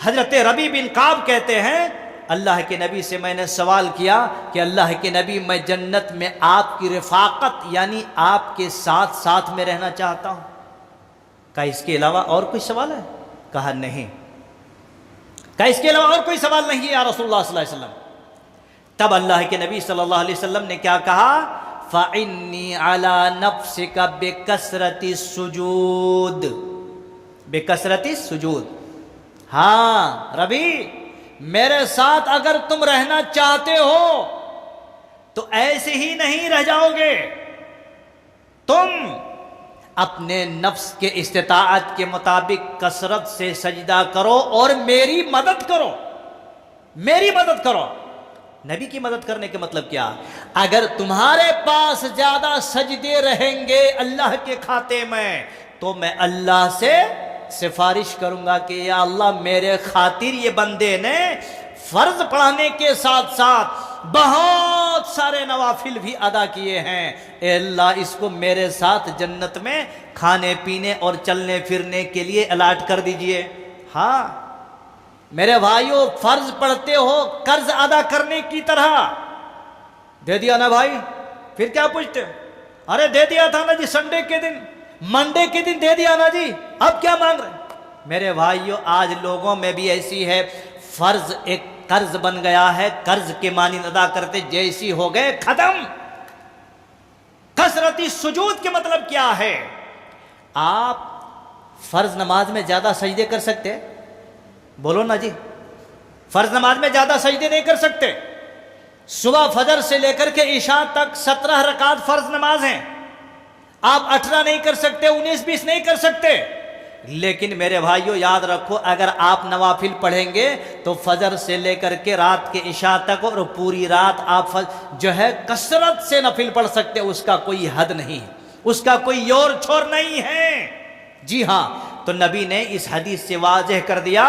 حضرت ربیع بن کعب کہتے ہیں اللہ کے نبی سے میں نے سوال کیا کہ اللہ کے نبی میں جنت میں آپ کی رفاقت یعنی آپ کے ساتھ ساتھ میں رہنا چاہتا ہوں. کہا اس کے علاوہ اور کوئی سوال ہے؟ کہا نہیں. کہا اس کے علاوہ اور کوئی سوال نہیں ہے یا رسول اللہ صلی اللہ علیہ وسلم. تب اللہ کے نبی صلی اللہ علیہ وسلم نے کیا کہا؟ فَإِنِّي عَلَى نَفْسِكَ بِكَثْرَةِ السُّجُودِ بِكَثْرَةِ السُّجُودِ. ہاں ربیع، میرے ساتھ اگر تم رہنا چاہتے ہو تو ایسے ہی نہیں رہ جاؤ گے. تم اپنے نفس کے استطاعت کے مطابق کثرت سے سجدہ کرو اور میری مدد کرو. میری مدد کرو. نبی کی مدد کرنے کے مطلب کیا؟ اگر تمہارے پاس زیادہ سجدے رہیں گے اللہ کے کھاتے میں تو میں اللہ سے سفارش کروں گا کہ یا اللہ میرے خاطر یہ بندے نے فرض پڑھانے کے ساتھ ساتھ بہت سارے نوافل بھی ادا کیے ہیں، اے اللہ اس کو میرے ساتھ جنت میں کھانے پینے اور چلنے پھرنے کے لیے الاٹ کر دیجئے. ہاں میرے بھائیوں، فرض پڑھتے ہو قرض ادا کرنے کی طرح. دے دیا نا بھائی، پھر کیا پوچھتے؟ ارے دے دیا تھا نا جی سنڈے کے دن، منڈے کے دن دے دیا نا جی، اب کیا مانگ رہے؟ میرے بھائیوں آج لوگوں میں بھی ایسی ہے، فرض ایک قرض بن گیا ہے، قرض کے مانند ادا کرتے جیسی ہو گئے ختم. کثرتی سجود کے مطلب کیا ہے؟ آپ فرض نماز میں زیادہ سجدے کر سکتے؟ بولو نا جی. فرض نماز میں زیادہ سجدے نہیں کر سکتے. صبح فجر سے لے کر کے عشاء تک 17 رکعت فرض نماز ہیں. آپ 18 نہیں کر سکتے، 19 20 نہیں کر سکتے. لیکن میرے بھائیوں یاد رکھو، اگر آپ نوافل پڑھیں گے تو فجر سے لے کر کے رات کے عشاء تک اور پوری رات آپ جو ہے کثرت سے نفل پڑھ سکتے. اس کا کوئی حد نہیں، اس کا کوئی یور چھور نہیں ہے. جی ہاں، تو نبی نے اس حدیث سے واضح کر دیا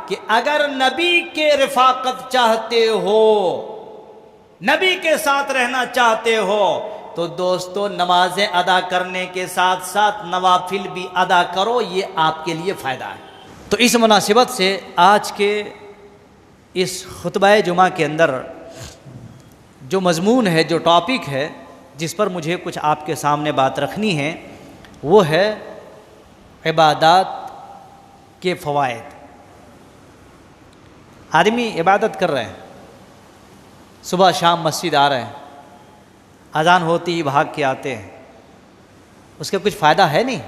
کہ اگر نبی کے رفاقت چاہتے ہو، نبی کے ساتھ رہنا چاہتے ہو تو دوستو نمازیں ادا کرنے کے ساتھ ساتھ نوافل بھی ادا کرو، یہ آپ کے لیے فائدہ ہے. تو اس مناسبت سے آج کے اس خطبہ جمعہ کے اندر جو مضمون ہے، جو ٹاپک ہے جس پر مجھے کچھ آپ کے سامنے بات رکھنی ہے، وہ ہے عبادات کے فوائد. آدمی عبادت کر رہے ہیں، صبح شام مسجد آ رہے ہیں، اذان ہوتی ہی بھاگ کے آتے ہیں، اس کا کچھ فائدہ ہے نہیں.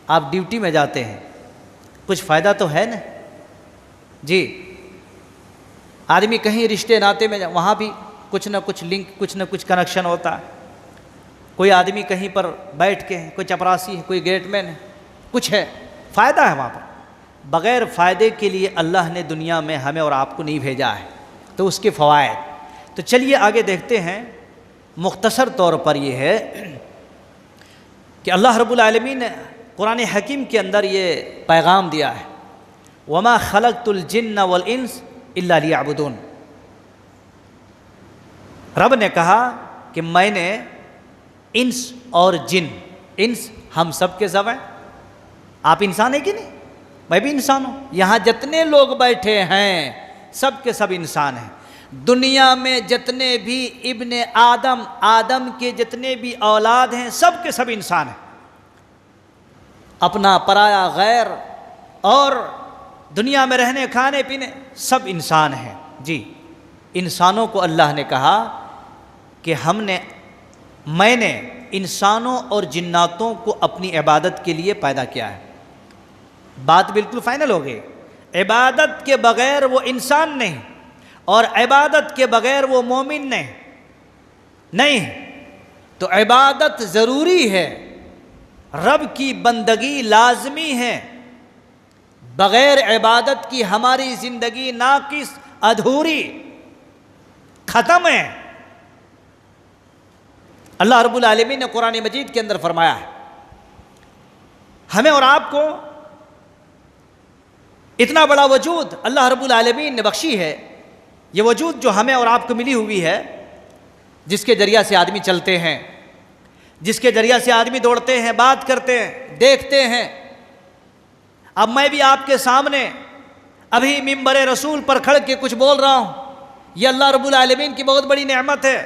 آپ ڈیوٹی میں جاتے ہیں، کچھ فائدہ تو ہے نا جی. آدمی کہیں رشتے ناتے میں وہاں بھی کچھ نہ کچھ لنک، کچھ نہ کچھ کنیکشن ہوتا ہے. کوئی آدمی کہیں پر بیٹھ کے ہے، کوئی چپراسی ہے، کوئی گیٹ مین ہے، کچھ ہے، فائدہ ہے وہاں پر. بغیر فائدے کے لیے اللہ نے دنیا میں ہمیں اور آپ کو نہیں بھیجا ہے. تو اس کے فوائد، تو چلیے آگے دیکھتے ہیں. مختصر طور پر یہ ہے کہ اللہ رب العالمین نے قرآن حکیم کے اندر یہ پیغام دیا ہے، وَمَا خَلَقْتُ الْجِنَّ وَالْإِنسَ إِلَّا لِيَعْبُدُونَ. رب نے کہا کہ میں نے انس اور جن، انس ہم سب کے سب ہیں. آپ انسان ہیں کہ نہیں؟ میں بھی انسان ہوں. یہاں جتنے لوگ بیٹھے ہیں سب کے سب انسان ہیں. دنیا میں جتنے بھی ابن آدم، آدم کے جتنے بھی اولاد ہیں سب کے سب انسان ہیں. اپنا پرایا غیر اور دنیا میں رہنے کھانے پینے سب انسان ہیں. جی انسانوں کو اللہ نے کہا کہ میں نے انسانوں اور جناتوں کو اپنی عبادت کے لیے پیدا کیا ہے. بات بالکل فائنل ہو گئی. عبادت کے بغیر وہ انسان نہیں اور عبادت کے بغیر وہ مومن نہیں. تو عبادت ضروری ہے، رب کی بندگی لازمی ہے. بغیر عبادت کی ہماری زندگی ناقص، ادھوری، ختم ہے. اللہ رب العالمین نے قرآن مجید کے اندر فرمایا ہے ہمیں اور آپ کو اتنا بڑا وجود اللہ رب العالمین نے بخشی ہے. یہ وجود جو ہمیں اور آپ کو ملی ہوئی ہے، جس کے ذریعہ سے آدمی چلتے ہیں، جس کے ذریعہ سے آدمی دوڑتے ہیں، بات کرتے ہیں، دیکھتے ہیں. اب میں بھی آپ کے سامنے ابھی ممبر رسول پر کھڑ کے کچھ بول رہا ہوں، یہ اللہ رب العالمین کی بہت بڑی نعمت ہے۔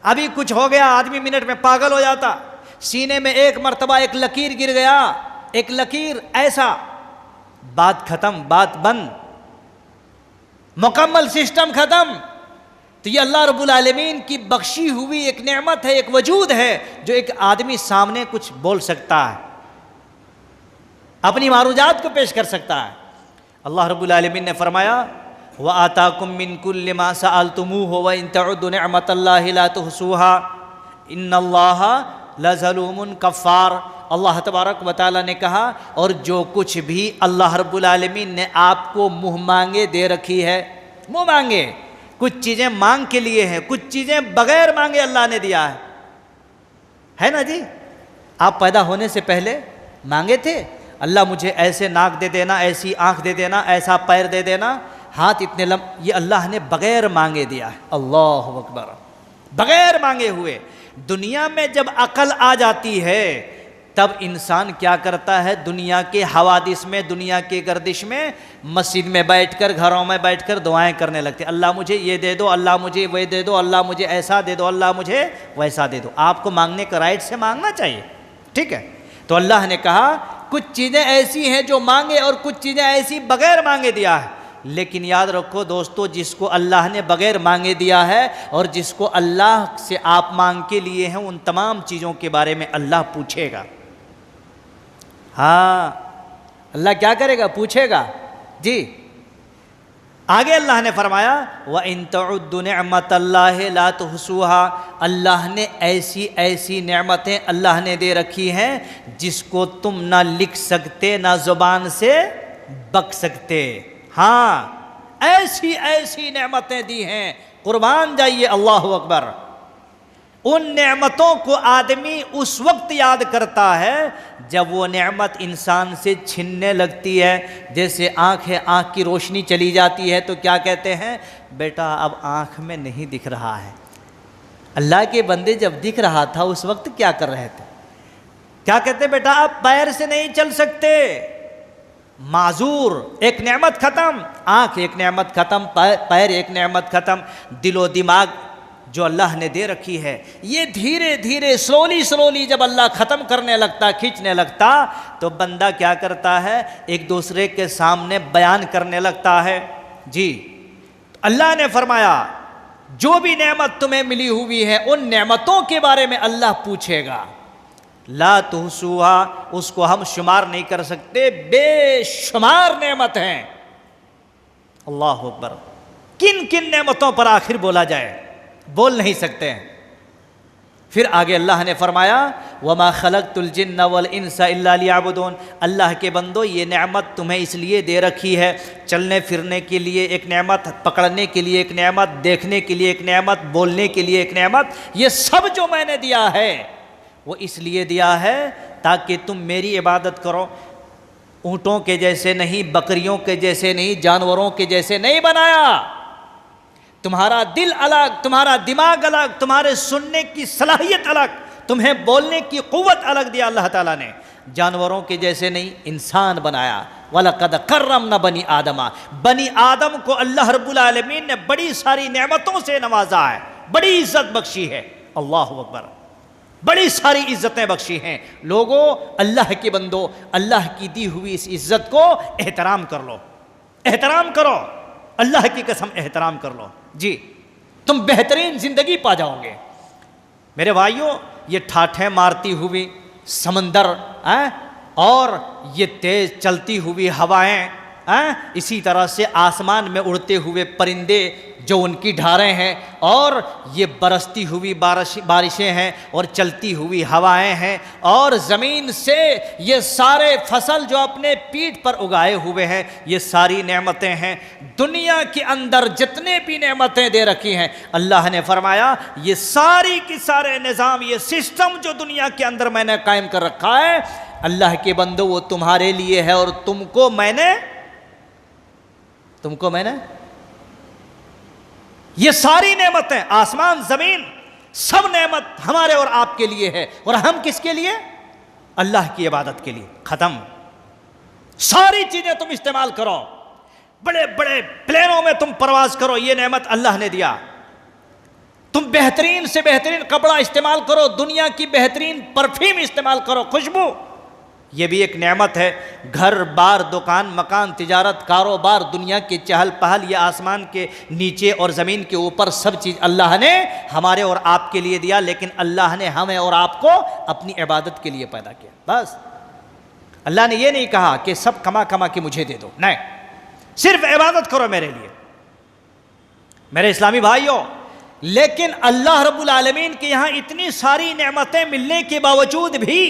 ابھی کچھ ہو گیا آدمی منٹ میں پاگل ہو جاتا، سینے میں ایک مرتبہ ایک لکیر گر گیا، ایک لکیر ایسا، بات ختم، بات بند، مکمل سسٹم ختم۔ تو یہ اللہ رب العالمین کی بخشی ہوئی ایک نعمت ہے، ایک وجود ہے جو ایک آدمی سامنے کچھ بول سکتا ہے، اپنی معروضات کو پیش کر سکتا ہے۔ اللہ رب العالمین نے فرمایا وَآتَاكُم مِّن كُلِّ مَا سَأَلْتُمُوهُ وَإِن تَعُدُّوا نِعْمَةَ اللَّهِ لَا تُحْصُوهَا إِنَّ اللَّهَ لَظَلُومٌ كَفَّارٌ۔ اللہ تبارک و تعالیٰ نے کہا اور جو کچھ بھی اللہ رب العالمین نے آپ کو منہ مانگے دے رکھی ہے، منہ مانگے، کچھ چیزیں مانگ کے لیے ہیں، کچھ چیزیں بغیر مانگے اللہ نے دیا ہے نا جی؟ آپ پیدا ہونے سے پہلے مانگے تھے اللہ مجھے ایسے ناک دے دینا، ایسی آنکھ دے دینا، ایسا پیر دے دینا، ہاتھ اتنے یہ اللہ نے بغیر مانگے دیا ہے۔ اللہ اکبر، بغیر مانگے ہوئے۔ دنیا میں جب عقل آ جاتی ہے تب انسان کیا کرتا ہے؟ دنیا کے حوادث میں، دنیا کی گردش میں، مسجد میں بیٹھ کر، گھروں میں بیٹھ کر دعائیں کرنے لگتے، اللہ مجھے یہ دے دو، اللہ مجھے وہ دے دو، اللہ مجھے ایسا دے دو، اللہ مجھے ویسا دے دو۔ آپ کو مانگنے کا رائٹ سے مانگنا چاہیے، ٹھیک ہے؟ تو اللہ نے کہا کچھ چیزیں ایسی ہیں جو مانگے اور کچھ چیزیں ایسی بغیر مانگے دیا ہے، لیکن یاد رکھو دوستو، جس کو اللہ نے بغیر مانگے دیا ہے اور جس کو اللہ سے آپ مانگ کے لیے ہیں، ان تمام چیزوں کے بارے میں اللہ پوچھے گا۔ ہاں، اللہ کیا کرے گا؟ پوچھے گا جی۔ آگے اللہ نے فرمایا وَإِن تَعُدُّوا نِعْمَةَ اللَّهِ لَا تُحْصُوهَا، اللہ نے ایسی ایسی نعمتیں اللہ نے دے رکھی ہیں جس کو تم نہ لکھ سکتے، نہ زبان سے بک سکتے۔ ہاں، ایسی ایسی نعمتیں دی ہیں، قربان جائیے، اللہ اکبر۔ ان نعمتوں کو آدمی اس وقت یاد کرتا ہے جب وہ نعمت انسان سے چھننے لگتی ہے۔ جیسے آنکھ ہے، آنکھ کی روشنی چلی جاتی ہے تو کیا کہتے ہیں؟ بیٹا اب آنکھ میں نہیں دکھ رہا ہے۔ اللہ کے بندے جب دکھ رہا تھا اس وقت کیا کر رہے تھے؟ کیا کہتے؟ بیٹا اب پیر سے نہیں چل سکتے، معذور، ایک نعمت ختم، آنکھ ایک نعمت ختم، پیر ایک نعمت ختم، دل و دماغ جو اللہ نے دے رکھی ہے، یہ دھیرے دھیرے سلولی جب اللہ ختم کرنے لگتا، کھینچنے لگتا، تو بندہ کیا کرتا ہے؟ ایک دوسرے کے سامنے بیان کرنے لگتا ہے۔ جی، اللہ نے فرمایا جو بھی نعمت تمہیں ملی ہوئی ہے ان نعمتوں کے بارے میں اللہ پوچھے گا۔ لا تحصوها، اس کو ہم شمار نہیں کر سکتے، بے شمار نعمت ہیں۔ اللہ اکبر، کن کن نعمتوں پر آخر بولا جائے؟ بول نہیں سکتے ہیں۔ پھر آگے اللہ نے فرمایا وَمَا خَلَقْتُ الْجِنَّ وَالْإِنسَ إِلَّا لِيَعْبُدُونَ، اللہ کے بندو یہ نعمت تمہیں اس لیے دے رکھی ہے، چلنے پھرنے کے لیے ایک نعمت، پکڑنے کے لیے ایک نعمت، دیکھنے کے لیے ایک نعمت، بولنے کے لیے ایک نعمت، یہ سب جو میں نے دیا ہے وہ اس لیے دیا ہے تاکہ تم میری عبادت کرو۔ اونٹوں کے جیسے نہیں، بکریوں کے جیسے نہیں، جانوروں کے جیسے نہیں بنایا۔ تمہارا دل الگ، تمہارا دماغ الگ، تمہارے سننے کی صلاحیت الگ، تمہیں بولنے کی قوت الگ دیا اللہ تعالیٰ نے۔ جانوروں کے جیسے نہیں، انسان بنایا۔ وَلَقَدْ كَرَّمْنَا بَنِي آدَمَ، بنی آدم کو اللہ رب العالمین نے بڑی ساری نعمتوں سے نوازا ہے، بڑی عزت بخشی ہے۔ اللہ اکبر، بڑی ساری عزتیں بخشی ہیں۔ لوگوں، اللہ کے بندو، اللہ کی دی ہوئی اس عزت کو احترام کر لو، احترام کرو، اللہ کی قسم احترام کر لو جی، تم بہترین زندگی پا جاؤ گے۔ میرے بھائیوں، یہ ٹھاٹھیں مارتی ہوئی سمندر اور یہ تیز چلتی ہوئی ہوائیں، اسی طرح سے آسمان میں اڑتے ہوئے پرندے جو ان کی ڈھاریں ہیں، اور یہ برستی ہوئی بارشیں ہیں اور چلتی ہوئی ہوائیں ہیں، اور زمین سے یہ سارے فصل جو اپنے پیٹھ پر اگائے ہوئے ہیں، یہ ساری نعمتیں ہیں۔ دنیا کے اندر جتنے بھی نعمتیں دے رکھی ہیں، اللہ نے فرمایا یہ ساری کی سارے نظام، یہ سسٹم جو دنیا کے اندر میں نے قائم کر رکھا ہے، اللہ کے بندو وہ تمہارے لیے ہے، اور تم کو میں نے یہ ساری نعمتیں، آسمان زمین، سب نعمت ہمارے اور آپ کے لیے ہے، اور ہم کس کے لیے؟ اللہ کی عبادت کے لیے۔ ختم، ساری چیزیں تم استعمال کرو۔ بڑے بڑے پلینوں میں تم پرواز کرو، یہ نعمت اللہ نے دیا۔ تم بہترین سے بہترین کپڑا استعمال کرو، دنیا کی بہترین پرفیوم استعمال کرو، خوشبو، یہ بھی ایک نعمت ہے۔ گھر بار، دکان مکان، تجارت، کاروبار، دنیا کی چہل پہل، یہ آسمان کے نیچے اور زمین کے اوپر سب چیز اللہ نے ہمارے اور آپ کے لیے دیا، لیکن اللہ نے ہمیں اور آپ کو اپنی عبادت کے لیے پیدا کیا۔ بس اللہ نے یہ نہیں کہا کہ سب کما کما کے مجھے دے دو، نہیں، صرف عبادت کرو میرے لیے۔ میرے اسلامی بھائیوں، لیکن اللہ رب العالمین کے یہاں اتنی ساری نعمتیں ملنے کے باوجود بھی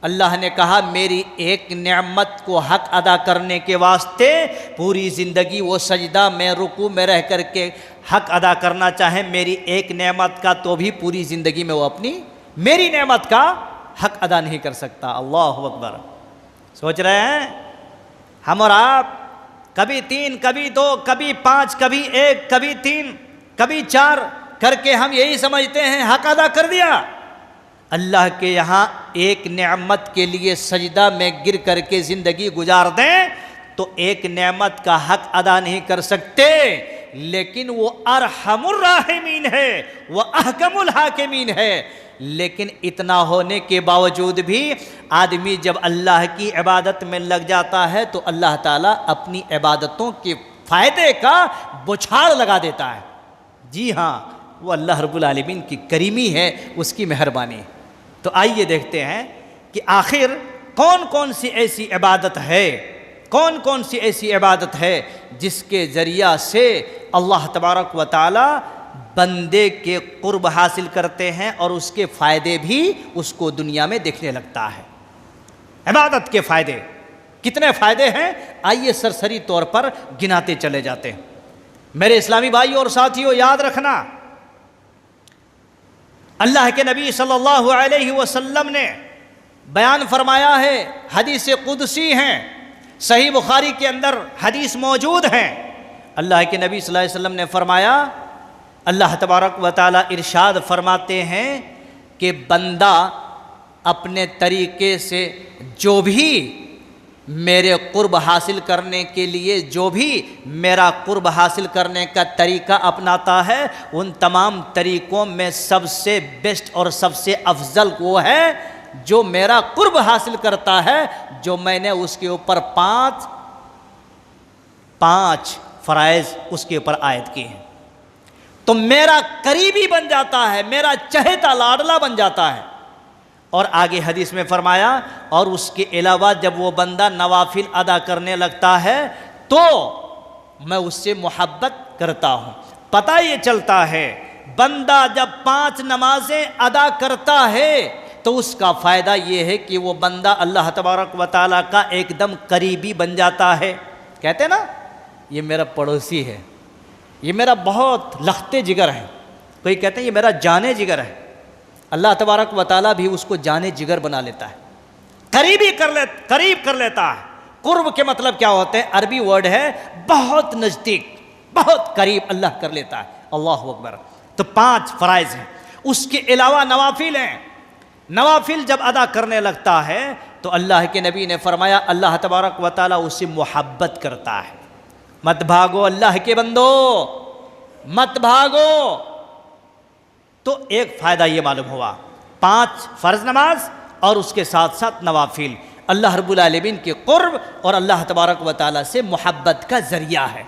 اللہ نے کہا میری ایک نعمت کو حق ادا کرنے کے واسطے پوری زندگی وہ سجدہ میں رکوع میں رہ کر کے حق ادا کرنا چاہیں میری ایک نعمت کا، تو بھی پوری زندگی میں وہ اپنی میری نعمت کا حق ادا نہیں کر سکتا۔ اللہ اکبر۔ سوچ رہے ہیں ہم اور آپ کبھی 3، کبھی 2، کبھی 5، کبھی 1، کبھی 3، کبھی 4 کر کے ہم یہی سمجھتے ہیں حق ادا کر دیا۔ اللہ کے یہاں ایک نعمت کے لیے سجدہ میں گر کر کے زندگی گزار دیں تو ایک نعمت کا حق ادا نہیں کر سکتے، لیکن وہ ارحم الراحمین ہے، وہ احکم الحاکمین ہے۔ لیکن اتنا ہونے کے باوجود بھی آدمی جب اللہ کی عبادت میں لگ جاتا ہے تو اللہ تعالیٰ اپنی عبادتوں کے فائدے کا بچھاڑ لگا دیتا ہے۔ جی ہاں، وہ اللہ رب العالمین کی کریمی ہے، اس کی مہربانی۔ تو آئیے دیکھتے ہیں کہ آخر کون کون سی ایسی عبادت ہے، کون کون سی ایسی عبادت ہے جس کے ذریعہ سے اللہ تبارک و تعالی بندے کے قرب حاصل کرتے ہیں اور اس کے فائدے بھی اس کو دنیا میں دیکھنے لگتا ہے۔ عبادت کے فائدے کتنے فائدے ہیں، آئیے سرسری طور پر گناتے چلے جاتے ہیں۔ میرے اسلامی بھائیوں اور ساتھیوں، یاد رکھنا اللہ کے نبی صلی اللہ علیہ وسلم نے بیان فرمایا ہے، حدیث قدسی ہیں، صحیح بخاری کے اندر حدیث موجود ہیں۔ اللہ کے نبی صلی اللہ علیہ وسلم نے فرمایا، اللہ تبارک و تعالیٰ ارشاد فرماتے ہیں کہ بندہ اپنے طریقے سے جو بھی میرے قرب حاصل کرنے کے لیے جو بھی میرا قرب حاصل کرنے کا طریقہ اپناتا ہے، ان تمام طریقوں میں سب سے بیسٹ اور سب سے افضل وہ ہے جو میرا قرب حاصل کرتا ہے، جو میں نے اس کے اوپر پانچ فرائض اس کے اوپر عائد کیے ہیں، تو میرا قریبی بن جاتا ہے، میرا چہیتا لاڈلا بن جاتا ہے۔ اور آگے حدیث میں فرمایا، اور اس کے علاوہ جب وہ بندہ نوافل ادا کرنے لگتا ہے تو میں اس سے محبت کرتا ہوں۔ پتہ یہ چلتا ہے بندہ جب 5 نمازیں ادا کرتا ہے تو اس کا فائدہ یہ ہے کہ وہ بندہ اللہ تبارک و تعالیٰ کا ایک دم قریبی بن جاتا ہے۔ کہتے ہیں نا، یہ میرا پڑوسی ہے، یہ میرا بہت لختے جگر ہے، کوئی کہتے ہیں یہ میرا جانے جگر ہے۔ اللہ تبارک و تعالیٰ بھی اس کو جانے جگر بنا لیتا ہے، قریب کر لیتا ہے۔ قرب کے مطلب کیا ہوتے ہیں؟ عربی ورڈ ہے بہت نزدیک، بہت قریب اللہ کر لیتا ہے۔ اللہ اکبر۔ تو 5 فرائض ہیں، اس کے علاوہ نوافل ہیں۔ نوافل جب ادا کرنے لگتا ہے تو اللہ کے نبی نے فرمایا اللہ تبارک و تعالیٰ اس سے محبت کرتا ہے۔ مت بھاگو اللہ کے بندو، مت بھاگو۔ تو ایک فائدہ یہ معلوم ہوا، 5 فرض نماز اور اس کے ساتھ ساتھ نوافل اللہ رب العالمین کے قرب اور اللہ تبارک و تعالیٰ سے محبت کا ذریعہ ہے۔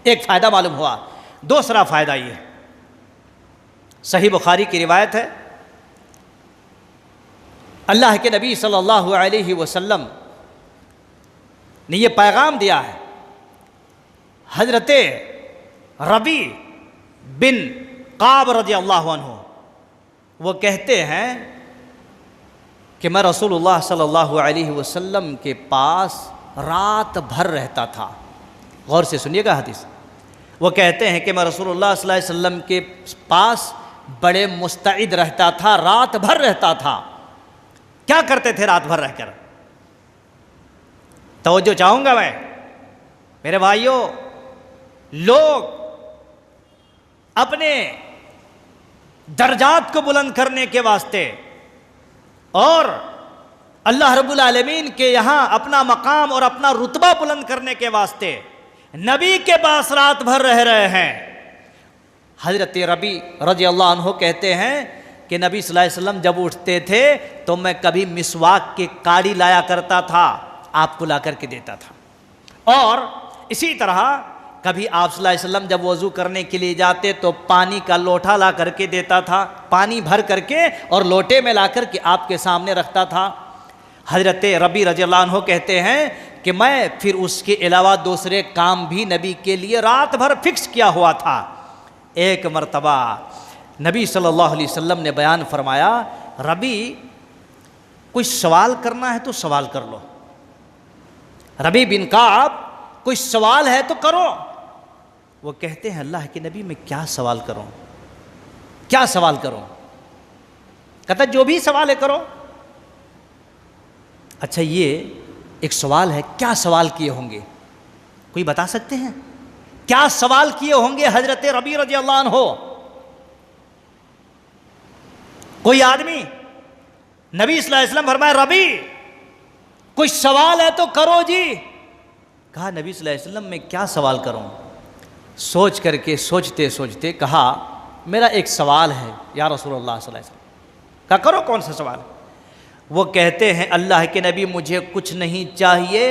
ایک فائدہ معلوم ہوا۔ دوسرا فائدہ یہ ہے، صحیح بخاری کی روایت ہے، اللہ کے نبی صلی اللہ علیہ وسلم نے یہ پیغام دیا ہے۔ حضرت ربی بن قعب رضی اللہ عنہ وہ کہتے ہیں کہ میں رسول اللہ صلی اللہ علیہ وسلم کے پاس رات بھر رہتا تھا۔ غور سے سنیے گا حدیث۔ وہ کہتے ہیں کہ میں رسول اللہ صلی اللہ علیہ وسلم کے پاس بڑے مستعد رہتا تھا، رات بھر رہتا تھا۔ کیا کرتے تھے رات بھر رہ کر؟ توجہ چاہوں گا میں میرے بھائیوں، لوگ اپنے درجات کو بلند کرنے کے واسطے اور اللہ رب العالمین کے یہاں اپنا مقام اور اپنا رتبہ بلند کرنے کے واسطے نبی کے پاس رات بھر رہ رہے ہیں۔ حضرت ربی رضی اللہ عنہ کہتے ہیں کہ نبی صلی اللہ علیہ وسلم جب اٹھتے تھے تو میں کبھی مسواک کی کاڑی لایا کرتا تھا، آپ کو لا کر کے دیتا تھا، اور اسی طرح کبھی آپ صلی اللہ علیہ وسلم جب وضو کرنے کے لیے جاتے تو پانی کا لوٹا لا کر کے دیتا تھا، پانی بھر کر کے اور لوٹے میں لا کر کے آپ کے سامنے رکھتا تھا۔ حضرت ربی رضی اللہ عنہ کہتے ہیں کہ میں پھر اس کے علاوہ دوسرے کام بھی نبی کے لیے رات بھر فکس کیا ہوا تھا۔ ایک مرتبہ نبی صلی اللہ علیہ وسلم نے بیان فرمایا، ربی کوئی سوال کرنا ہے تو سوال کر لو، ربی بن کعب کوئی سوال ہے تو کرو۔ وہ کہتے ہیں اللہ کے نبی میں کیا سوال کروں، کیا سوال کروں؟ کہتا جو بھی سوال ہے کرو۔ اچھا یہ ایک سوال ہے، کیا سوال کیے ہوں گے؟ کوئی بتا سکتے ہیں کیا سوال کیے ہوں گے حضرت ربی رضی اللہ عنہ؟ کوئی آدمی؟ نبی صلی اللہ علیہ وسلم فرمایا ربی کوئی سوال ہے تو کرو جی۔ کہا نبی صلی اللہ علیہ وسلم میں کیا سوال کروں؟ سوچ کر کے سوچتے سوچتے کہا میرا ایک سوال ہے یا رسول اللہ صلی اللہ علیہ وسلم۔ کہا کرو، کون سا سوال ہے؟ وہ کہتے ہیں اللہ کے نبی مجھے کچھ نہیں چاہیے،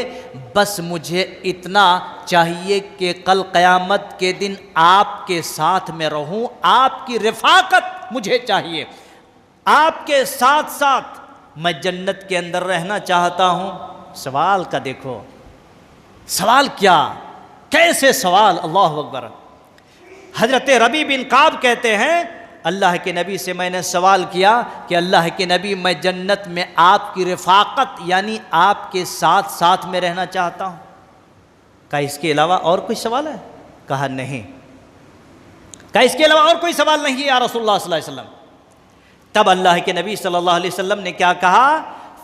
بس مجھے اتنا چاہیے کہ کل قیامت کے دن آپ کے ساتھ میں رہوں، آپ کی رفاقت مجھے چاہیے، آپ کے ساتھ ساتھ میں جنت کے اندر رہنا چاہتا ہوں۔ سوال کا دیکھو، سوال کیا، کیسے سوال، اللہ اکبر۔ حضرت ربی بن کعب کہتے ہیں اللہ کے نبی سے میں نے سوال کیا کہ اللہ کے نبی میں جنت میں آپ کی رفاقت یعنی آپ کے ساتھ ساتھ میں رہنا چاہتا ہوں۔ کہا اس کے علاوہ اور کوئی سوال ہے؟ کہا نہیں۔ کہا اس کے علاوہ اور کوئی سوال نہیں ہے یا رسول اللہ صلی اللہ علیہ وسلم۔ تب اللہ کے نبی صلی اللہ علیہ وسلم نے کیا کہا؟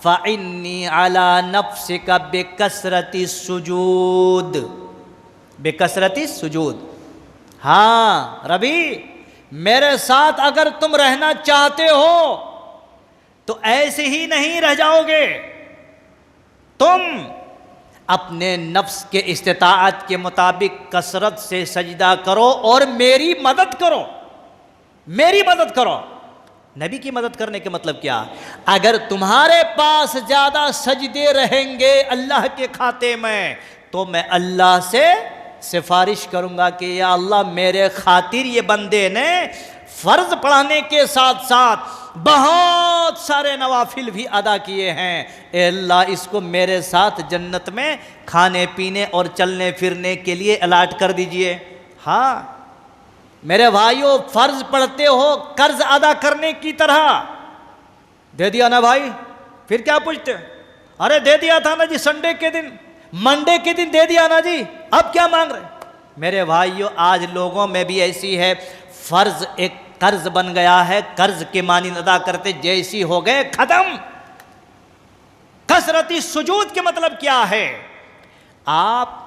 فَإِنِّي عَلَى نَفْسِكَ بِكَثْرَةِ السُّجُودِ، بِكَثْرَةِ السُّجُودِ۔ ہاں ربی میرے ساتھ اگر تم رہنا چاہتے ہو تو ایسے ہی نہیں رہ جاؤ گے، تم اپنے نفس کے استطاعت کے مطابق کثرت سے سجدہ کرو اور میری مدد کرو، میری مدد کرو۔ نبی کی مدد کرنے کے مطلب کیا؟ اگر تمہارے پاس زیادہ سجدے رہیں گے اللہ کے کھاتے میں تو میں اللہ سے سفارش کروں گا کہ یا اللہ میرے خاطر یہ بندے نے فرض پڑھانے کے ساتھ ساتھ بہت سارے نوافل بھی ادا کیے ہیں، اے اللہ اس کو میرے ساتھ جنت میں کھانے پینے اور چلنے پھرنے کے لیے الاٹ کر دیجئے۔ ہاں میرے بھائیوں، فرض پڑھتے ہو قرض ادا کرنے کی طرح، دے دیا نا بھائی، پھر کیا پوچھتے؟ ارے دے دیا تھا نا جی سنڈے کے دن، منڈے کے دن دے دیا نا جی، اب کیا مانگ رہے؟ میرے بھائیوں آج لوگوں میں بھی ایسی ہے، فرض ایک قرض بن گیا ہے، قرض کے مانند ادا کرتے جیسی ہو گئے ختم۔ کثرتی سجود کے مطلب کیا ہے؟ آپ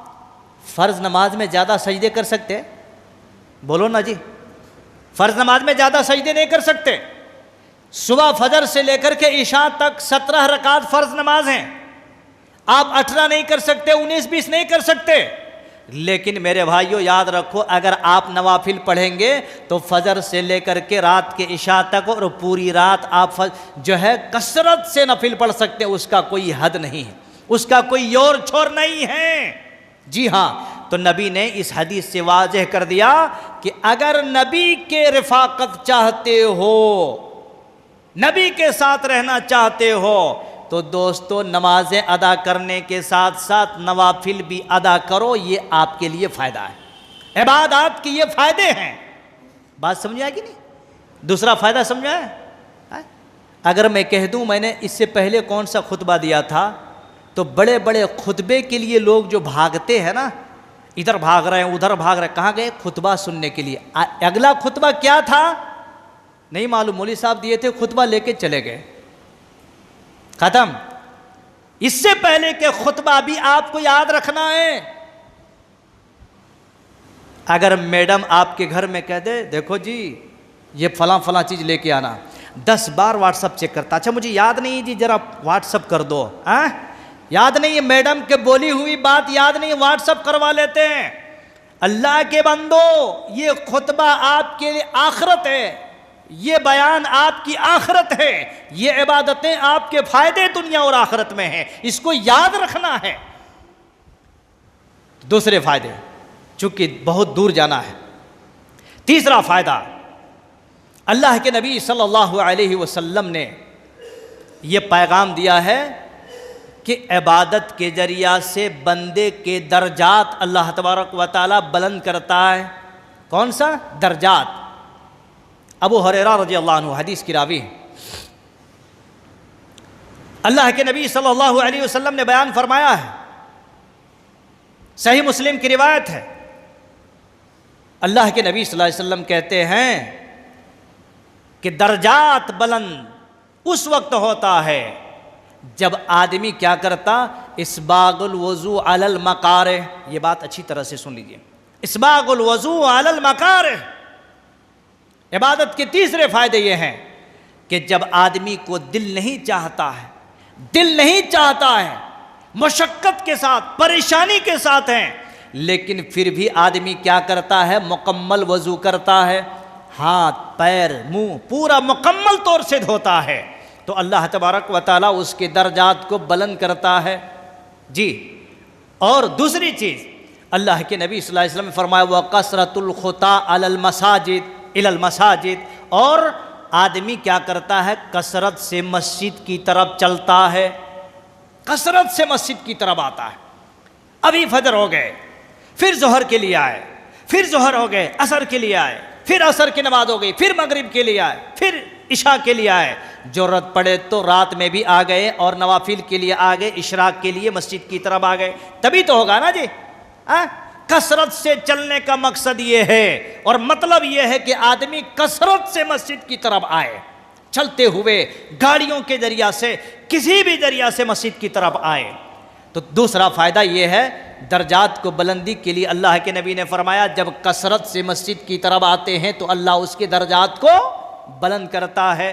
فرض نماز میں زیادہ سجدے کر سکتے؟ بولو نا جی، فرض نماز میں زیادہ سجدے نہیں کر سکتے۔ صبح فجر سے لے کر کے عشاء تک 17 رکعت فرض نماز ہیں، آپ 18 نہیں کر سکتے، 19 20 نہیں کر سکتے۔ لیکن میرے بھائیوں یاد رکھو، اگر آپ نوافل پڑھیں گے تو فجر سے لے کر کے رات کے عشاء تک اور پوری رات آپ جو ہے کثرت سے نفل پڑھ سکتے، اس کا کوئی حد نہیں ہے، اس کا کوئی یور چھور نہیں ہے۔ جی ہاں، تو نبی نے اس حدیث سے واضح کر دیا کہ اگر نبی کے رفاقت چاہتے ہو، نبی کے ساتھ رہنا چاہتے ہو تو دوستو نمازیں ادا کرنے کے ساتھ ساتھ نوافل بھی ادا کرو، یہ آپ کے لیے فائدہ ہے، عبادات کی یہ فائدے ہیں۔ بات سمجھ آئے گی نہیں؟ دوسرا فائدہ سمجھ آئے؟ اگر میں کہہ دوں میں نے اس سے پہلے کون سا خطبہ دیا تھا، تو بڑے بڑے خطبے کے لیے لوگ جو بھاگتے ہیں نا، ادھر بھاگ رہے ہیں ادھر بھاگ رہے ہیں، کہاں گئے؟ خطبہ سننے کے لیے۔ اگلا خطبہ کیا تھا نہیں معلوم، مولوی صاحب دیے تھے، خطبہ لے کے چلے گئے، ختم۔ اس سے پہلے کہ خطبہ بھی آپ کو یاد رکھنا ہے۔ اگر میڈم آپ کے گھر میں کہہ دے دیکھو جی یہ فلاں فلاں چیز لے کے آنا، 10 بار واٹس اپ چیک کرتا، اچھا مجھے یاد نہیں جی ذرا واٹس اپ کر دو، یاد نہیں ہے، میڈم کے بولی ہوئی بات یاد نہیں، واٹس اپ کروا لیتے ہیں۔ اللہ کے بندو، یہ خطبہ آپ کے لیے آخرت ہے، یہ بیان آپ کی آخرت ہے، یہ عبادتیں آپ کے فائدے دنیا اور آخرت میں ہیں، اس کو یاد رکھنا ہے۔ دوسرے فائدے، چونکہ بہت دور جانا ہے۔ تیسرا فائدہ، اللہ کے نبی صلی اللہ علیہ وسلم نے یہ پیغام دیا ہے کہ عبادت کے ذریعہ سے بندے کے درجات اللہ تبارک و تعالیٰ بلند کرتا ہے۔ کون سا درجات؟ ابو ہریرہ رضی اللہ عنہ حدیث کی راوی ہیں، اللہ کے نبی صلی اللہ علیہ وسلم نے بیان فرمایا ہے، صحیح مسلم کی روایت ہے، اللہ کے نبی صلی اللہ علیہ وسلم کہتے ہیں کہ درجات بلند اس وقت ہوتا ہے جب آدمی کیا کرتا؟ اسباغ الوضوء علی المکارہ۔ یہ بات اچھی طرح سے سن لیجئے، اسباغ الوضوء علی المکارہ۔ عبادت کے تیسرے فائدے یہ ہیں کہ جب آدمی کو دل نہیں چاہتا ہے، مشقت کے ساتھ، پریشانی کے ساتھ ہیں، لیکن پھر بھی آدمی کیا کرتا ہے؟ مکمل وضو کرتا ہے، ہاتھ پیر منہ پورا مکمل طور سے دھوتا ہے، تو اللہ تبارک و تعالیٰ اس کے درجات کو بلند کرتا ہے۔ جی، اور دوسری چیز اللہ کے نبی صلی اللہ علیہ وسلم نے فرمایا وَقَسْرَةُ الْخُطَىٰ عَلَى الْمَسَاجِدِ، اور آدمی کیا کرتا ہے؟ کثرت سے مسجد کی طرف چلتا ہے، کثرت سے مسجد کی طرف آتا ہے۔ ابھی فجر ہو گئے، پھر ظہر کے لیے آئے، پھر ظہر ہو گئے، عصر کے لیے آئے، پھر عصر کی نماز ہو گئی، پھر مغرب کے لیے آئے، پھر عشاء کے لیے آئے، ضرورت پڑے تو رات میں بھی آ گئے اور نوافل کے لیے آ گئے، اشراق کے لیے مسجد کی طرف آ گئے، تبھی تو ہوگا نا جی۔ کثرت سے چلنے کا مقصد یہ ہے اور مطلب یہ ہے کہ آدمی کثرت سے مسجد کی طرف آئے، چلتے ہوئے گاڑیوں کے ذریعہ سے، کسی بھی ذریعہ سے مسجد کی طرف آئے۔ تو دوسرا فائدہ یہ ہے، درجات کو بلندی کے لیے اللہ کے نبی نے فرمایا جب کثرت سے مسجد کی طرف آتے ہیں تو اللہ اس کے درجات کو بلند کرتا ہے۔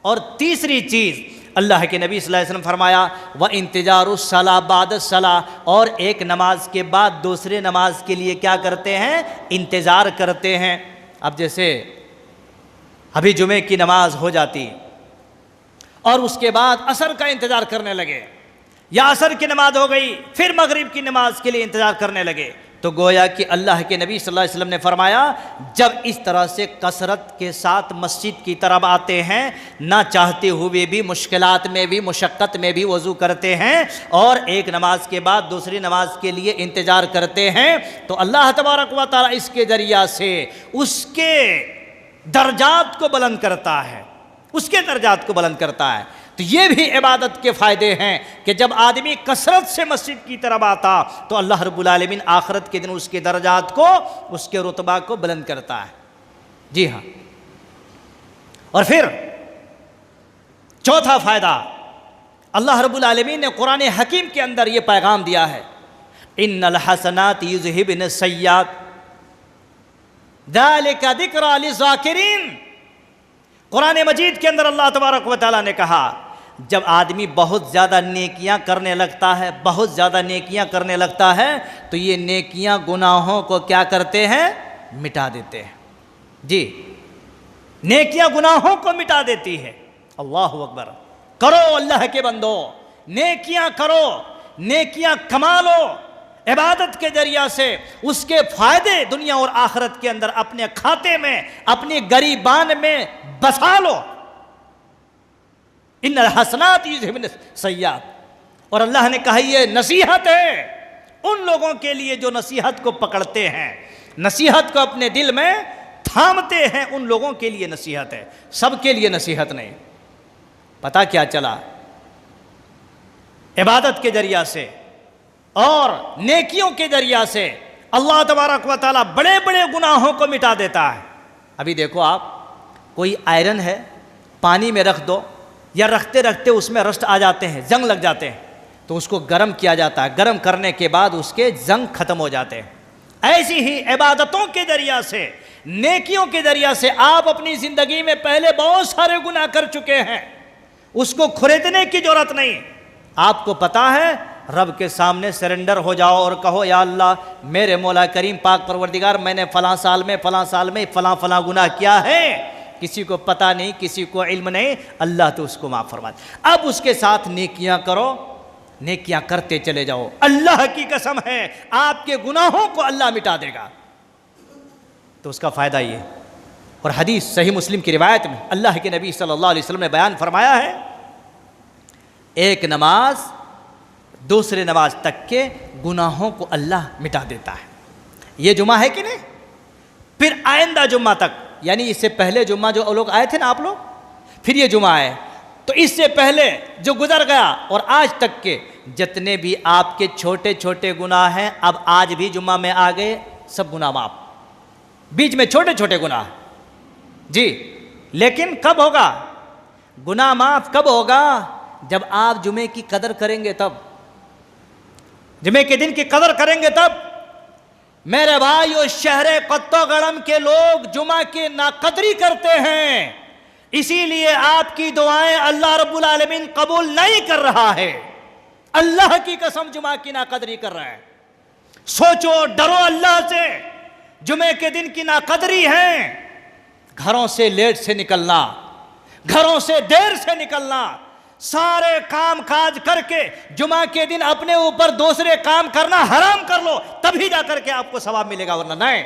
اور تیسری چیز اللہ کے نبی صلی اللہ علیہ وسلم فرمایا وَإِنْتِظَارُ الصَّلَاةِ بَعْدَ الصَّلَاةِ، اور ایک نماز کے بعد دوسرے نماز کے لیے کیا کرتے ہیں؟ انتظار کرتے ہیں۔ اب جیسے ابھی جمعے کی نماز ہو جاتی اور اس کے بعد عصر کا انتظار کرنے لگے، یا عصر کی نماز ہو گئی پھر مغرب کی نماز کے لیے انتظار کرنے لگے، تو گویا کہ اللہ کے نبی صلی اللہ علیہ وسلم نے فرمایا جب اس طرح سے کثرت کے ساتھ مسجد کی طرف آتے ہیں، نہ چاہتے ہوئے بھی، مشکلات میں بھی، مشقت میں بھی وضو کرتے ہیں اور ایک نماز کے بعد دوسری نماز کے لیے انتظار کرتے ہیں، تو اللہ تبارک و تعالیٰ اس کے ذریعہ سے اس کے درجات کو بلند کرتا ہے، اس کے درجات کو بلند کرتا ہے۔ تو یہ بھی عبادت کے فائدے ہیں کہ جب آدمی کثرت سے مسجد کی طرف آتا تو اللہ رب العالمین آخرت کے دن اس کے درجات کو، اس کے رتبہ کو بلند کرتا ہے۔ جی ہاں، اور پھر چوتھا فائدہ اللہ رب العالمین نے قرآن حکیم کے اندر یہ پیغام دیا ہے ان الحسنات یذہبن السیئات ذالک ذکریٰ للذاکرین۔ قرآن مجید کے اندر اللہ تبارک و تعالیٰ نے کہا جب آدمی بہت زیادہ نیکیاں کرنے لگتا ہے، بہت زیادہ نیکیاں کرنے لگتا ہے تو یہ نیکیاں گناہوں کو کیا کرتے ہیں؟ مٹا دیتے ہیں۔ جی، نیکیاں گناہوں کو مٹا دیتی ہے۔ اللہ اکبر، کرو اللہ کے بندو، نیکیاں کرو، نیکیاں کما لو، عبادت کے ذریعہ سے اس کے فائدے دنیا اور آخرت کے اندر اپنے کھاتے میں، اپنی گریبان میں بسا لو۔ ان الحسنات یذہبن السیئات، اور اللہ نے کہا یہ نصیحت ہے ان لوگوں کے لیے جو نصیحت کو پکڑتے ہیں، نصیحت کو اپنے دل میں تھامتے ہیں، ان لوگوں کے لیے نصیحت ہے، سب کے لیے نصیحت نہیں۔ پتہ کیا چلا؟ عبادت کے ذریعہ سے اور نیکیوں کے ذریعہ سے اللہ تبارک و تعالیٰ بڑے بڑے گناہوں کو مٹا دیتا ہے۔ ابھی دیکھو آپ، کوئی آئرن ہے، پانی میں رکھ دو یا رکھتے رکھتے اس میں رسٹ آ جاتے ہیں، زنگ لگ جاتے ہیں، تو اس کو گرم کیا جاتا ہے، گرم کرنے کے بعد اس کے زنگ ختم ہو جاتے ہیں۔ ایسی ہی عبادتوں کے ذریعہ سے، نیکیوں کے ذریعہ سے آپ اپنی زندگی میں پہلے بہت سارے گناہ کر چکے ہیں، اس کو خریدنے کی ضرورت نہیں۔ آپ کو پتا ہے رب کے سامنے سرنڈر ہو جاؤ اور کہو یا اللہ میرے مولا کریم پاک پروردگار میں نے فلاں سال میں فلاں گناہ کیا ہے، کسی کو پتہ نہیں، کسی کو علم نہیں، اللہ تو اس کو معاف فرما دے۔ اب اس کے ساتھ نیکیاں کرو، نیکیاں کرتے چلے جاؤ، اللہ کی قسم ہے آپ کے گناہوں کو اللہ مٹا دے گا۔ تو اس کا فائدہ یہ، اور حدیث صحیح مسلم کی روایت میں اللہ کے نبی صلی اللہ علیہ وسلم نے بیان فرمایا ہے، ایک نماز دوسرے نماز تک کے گناہوں کو اللہ مٹا دیتا ہے۔ یہ جمعہ ہے کہ نہیں؟ پھر آئندہ جمعہ تک، یعنی اس سے پہلے جمعہ جو لوگ آئے تھے نا آپ لوگ، پھر یہ جمعہ ہے، تو اس سے پہلے جو گزر گیا اور آج تک کے جتنے بھی آپ کے چھوٹے چھوٹے گناہ ہیں، اب آج بھی جمعہ میں آ گئے، سب گناہ معاف۔ بیچ میں چھوٹے چھوٹے گناہ جی، لیکن کب ہوگا گناہ معاف؟ کب ہوگا؟ جب آپ جمعے کی قدر کریں گے، تب جمعے کے دن کی قدر کریں گے تب۔ میرے بھائیو، شہر قطو گڑم کے لوگ جمعہ کی ناقدری کرتے ہیں، اسی لیے آپ کی دعائیں اللہ رب العالمین قبول نہیں کر رہا ہے۔ اللہ کی قسم جمعہ کی ناقدری کر رہا ہے۔ سوچو، ڈرو اللہ سے، جمعے کے دن کی ناقدری ہے۔ گھروں سے لیٹ سے نکلنا، گھروں سے دیر سے نکلنا، سارے کام کاج کر کے جمعہ کے دن اپنے اوپر دوسرے کام کرنا حرام کر لو، تبھی جا کر کے آپ کو ثواب ملے گا، ورنہ نہیں۔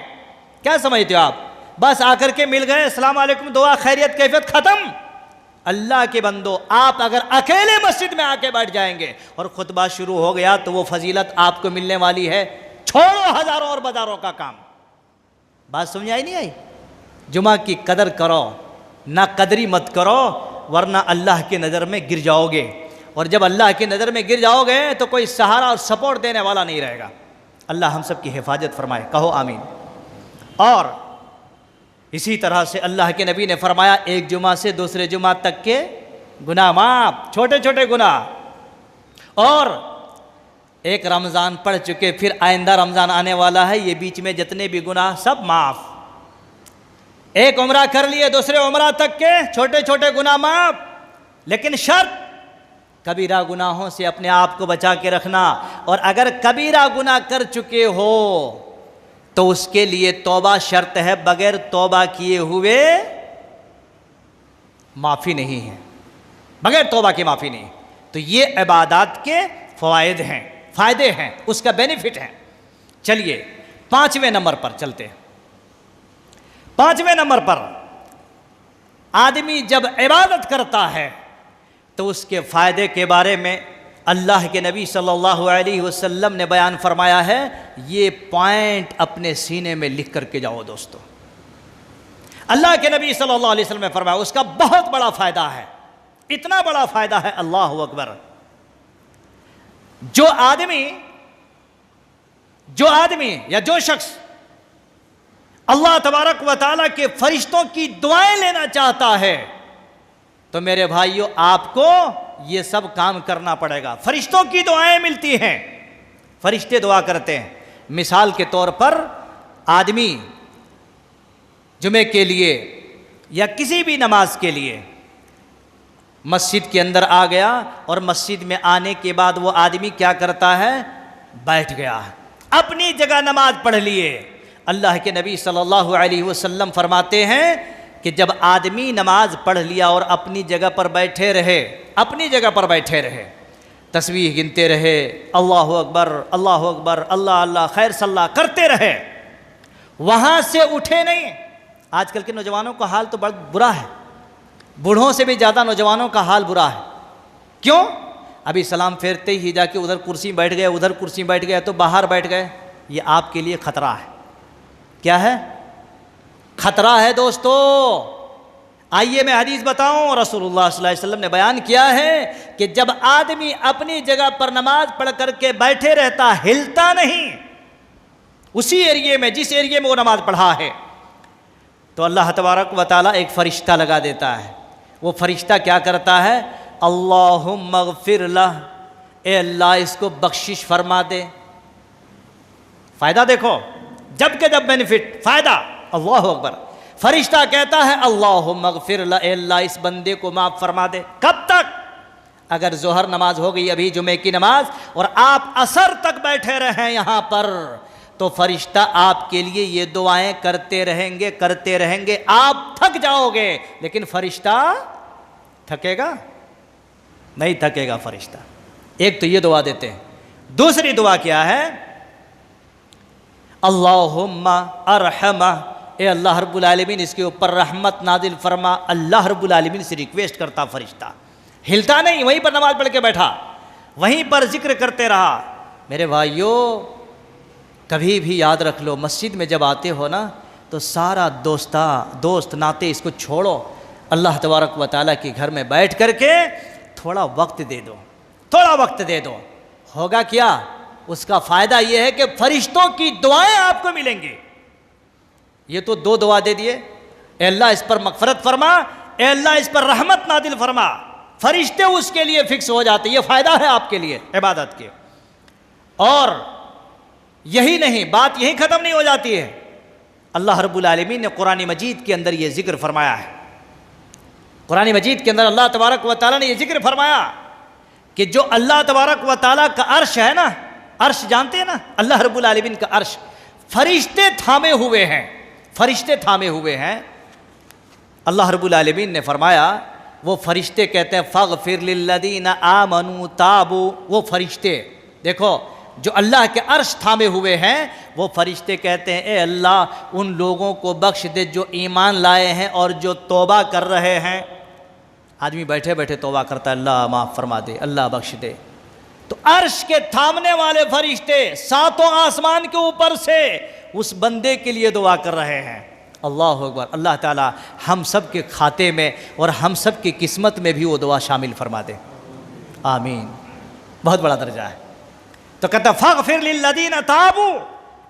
کیا سمجھتے ہو آپ؟ بس آ کر کے مل گئے، السلام علیکم، دعا خیریت کیفیت، ختم۔ اللہ کے بندو، آپ اگر اکیلے مسجد میں آ کے بیٹھ جائیں گے اور خطبہ شروع ہو گیا تو وہ فضیلت آپ کو ملنے والی ہے، چھوڑو ہزاروں اور بازاروں کا کام۔ بات سمجھ آئی نہیں آئی؟ جمعہ کی قدر کرو، نہ قدری مت کرو، ورنہ اللہ کی نظر میں گر جاؤ گے، اور جب اللہ کی نظر میں گر جاؤ گے تو کوئی سہارا اور سپورٹ دینے والا نہیں رہے گا۔ اللہ ہم سب کی حفاظت فرمائے، کہو آمین۔ اور اسی طرح سے اللہ کے نبی نے فرمایا، ایک جمعہ سے دوسرے جمعہ تک کے گناہ معاف، چھوٹے چھوٹے گناہ، اور ایک رمضان پڑھ چکے، پھر آئندہ رمضان آنے والا ہے، یہ بیچ میں جتنے بھی گناہ سب معاف۔ ایک عمرہ کر لیے، دوسرے عمرہ تک کے چھوٹے چھوٹے گناہ معاف، لیکن شرط کبیرہ گناہوں سے اپنے آپ کو بچا کے رکھنا، اور اگر کبیرہ گناہ کر چکے ہو تو اس کے لیے توبہ شرط ہے، بغیر توبہ کیے ہوئے معافی نہیں ہے، بغیر توبہ کی معافی نہیں۔ تو یہ عبادات کے فوائد ہیں، فائدے ہیں، اس کا بینیفٹ ہے۔ چلیے 5ویں نمبر پر چلتے ہیں۔ 5ویں نمبر پر، آدمی جب عبادت کرتا ہے تو اس کے فائدے کے بارے میں اللہ کے نبی صلی اللہ علیہ وسلم نے بیان فرمایا ہے۔ یہ پوائنٹ اپنے سینے میں لکھ کر کے جاؤ دوستو۔ اللہ کے نبی صلی اللہ علیہ وسلم نے فرمایا اس کا بہت بڑا فائدہ ہے، اتنا بڑا فائدہ ہے، اللہ اکبر۔ جو آدمی یا جو شخص اللہ تبارک و تعالیٰ کے فرشتوں کی دعائیں لینا چاہتا ہے تو میرے بھائیو آپ کو یہ سب کام کرنا پڑے گا۔ فرشتوں کی دعائیں ملتی ہیں، فرشتے دعا کرتے ہیں۔ مثال کے طور پر آدمی جمعے کے لیے یا کسی بھی نماز کے لیے مسجد کے اندر آ گیا، اور مسجد میں آنے کے بعد وہ آدمی کیا کرتا ہے؟ بیٹھ گیا، اپنی جگہ نماز پڑھ لیے۔ اللہ کے نبی صلی اللہ علیہ وسلم فرماتے ہیں کہ جب آدمی نماز پڑھ لیا اور اپنی جگہ پر بیٹھے رہے، تسبیح گنتے رہے، اللہ اکبر اللہ اکبر، اللہ اللہ خیر صلی اللہ کرتے رہے، وہاں سے اٹھے نہیں۔ آج کل کے نوجوانوں کا حال تو بڑا برا ہے، بوڑھوں سے بھی زیادہ نوجوانوں کا حال برا ہے۔ کیوں؟ ابھی سلام پھیرتے ہی جا کے ادھر کرسی بیٹھ گئے، ادھر کرسی بیٹھ گئے، تو باہر بیٹھ گئے۔ یہ آپ کے لیے خطرہ ہے۔ کیا ہے؟ خطرہ ہے دوستو۔ آئیے میں حدیث بتاؤں، رسول اللہ صلی اللہ علیہ وسلم نے بیان کیا ہے کہ جب آدمی اپنی جگہ پر نماز پڑھ کر کے بیٹھے رہتا، ہلتا نہیں، اسی ایریے میں جس ایریے میں وہ نماز پڑھا ہے، تو اللہ تبارک و تعالیٰ ایک فرشتہ لگا دیتا ہے۔ وہ فرشتہ کیا کرتا ہے؟ اللہم اغفر لہ، اے اللہ اس کو بخشش فرما دے۔ فائدہ دیکھو، جب کہ جب بینیفٹ، فائدہ، اللہ اکبر۔ فرشتہ کہتا ہے اللہم اغفر لہ، اے اللہ اس بندے کو معاف فرما دے۔ کب تک؟ اگر ظہر نماز ہو گئی ابھی جمعے کی نماز اور آپ عصر تک بیٹھے رہیں یہاں پر تو فرشتہ آپ کے لیے یہ دعائیں کرتے رہیں گے آپ تھک جاؤ گے لیکن فرشتہ تھکے گا نہیں، تھکے گا فرشتہ۔ ایک تو یہ دعا دیتے ہیں۔ دوسری دعا کیا ہے؟ اللہم ارحمہ، اے اللہ رب العالمین اس کے اوپر رحمت نازل فرما۔ اللہ رب العالمین سے ریکویسٹ کرتا فرشتہ، ہلتا نہیں، وہیں پر نماز پڑھ کے بیٹھا، وہیں پر ذکر کرتے رہا۔ میرے بھائیو کبھی بھی یاد رکھ لو، مسجد میں جب آتے ہو نا تو سارا دوست ناتے اس کو چھوڑو، اللہ تبارک و تعالیٰ کے گھر میں بیٹھ کر کے تھوڑا وقت دے دو، تھوڑا وقت دے دو۔ ہوگا کیا؟ اس کا فائدہ یہ ہے کہ فرشتوں کی دعائیں آپ کو ملیں گی۔ یہ تو دو دعا دے دیے، اے اللہ اس پر مغفرت فرما، اے اللہ اس پر رحمت نازل فرما، فرشتے اس کے لیے فکس ہو جاتے، یہ فائدہ ہے آپ کے لیے عبادت کے۔ اور یہی نہیں، بات یہی ختم نہیں ہو جاتی ہے، اللہ رب العالمین نے قرآن مجید کے اندر یہ ذکر فرمایا ہے۔ قرآن مجید کے اندر اللہ تبارک و تعالیٰ نے یہ ذکر فرمایا کہ جو اللہ تبارک و تعالیٰ کا عرش ہے نا، عرش جانتے ہیں نا، اللہ رب العالمین کا عرش، فرشتے تھامے ہوئے ہیں، فرشتے تھامے ہوئے ہیں۔ اللہ رب العالمین نے فرمایا، وہ فرشتے کہتے ہیں فاغفر للذین آمنوا تابوا، وہ فرشتے دیکھو جو اللہ کے عرش تھامے ہوئے ہیں، وہ فرشتے کہتے ہیں اے اللہ ان لوگوں کو بخش دے جو ایمان لائے ہیں اور جو توبہ کر رہے ہیں۔ آدمی بیٹھے بیٹھے توبہ کرتا ہے، اللہ معاف فرما دے، اللہ بخش دے، تو عرش کے تھامنے والے فرشتے ساتوں آسمان کے اوپر سے اس بندے کے لیے دعا کر رہے ہیں۔ اللہ اکبر۔ اللہ تعالی ہم سب کے کھاتے میں اور ہم سب کی قسمت میں بھی وہ دعا شامل فرما دے، آمین۔ بہت بڑا درجہ ہے۔ تو کہتا فاغفر للذین تابوا،